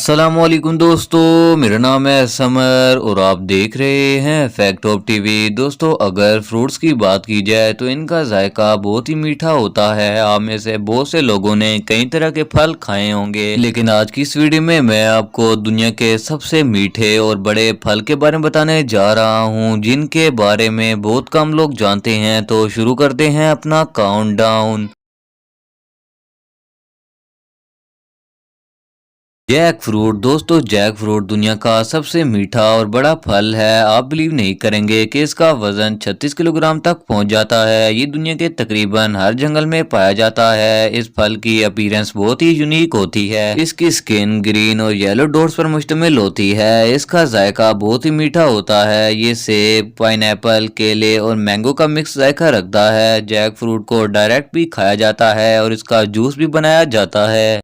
अस्सलामुअलैकुम दोस्तों, मेरा नाम है समर और आप देख रहे हैं फैक्ट ऑफ टीवी। दोस्तों, अगर फ्रूट्स की बात की जाए तो इनका जायका बहुत ही मीठा होता है। आप में से बहुत से लोगों ने कई तरह के फल खाए होंगे, लेकिन आज की इस वीडियो में मैं आपको दुनिया के सबसे मीठे और बड़े फल के बारे में बताने जा रहा हूँ, जिनके बारे में बहुत कम लोग जानते हैं। तो शुरू करते हैं अपना काउंटडाउन। Jackfruit. दोस्तों, जैक फ्रूट दुनिया का सबसे मीठा और बड़ा फल है। आप बिलीव नहीं करेंगे कि इसका वजन 36 किलोग्राम तक पहुंच जाता है। ये दुनिया के तकरीबन हर जंगल में पाया जाता है। इस फल की अपीयरेंस बहुत ही यूनिक होती है। इसकी स्किन ग्रीन और येलो डॉट्स पर मुश्तमिल होती है। इसका जायका बहुत ही मीठा होता है। ये सेब, पाइनएप्पल, केले और मैंगो का मिक्स जायका रखता है। जैक फ्रूट को डायरेक्ट भी खाया जाता है और इसका जूस भी बनाया जाता है।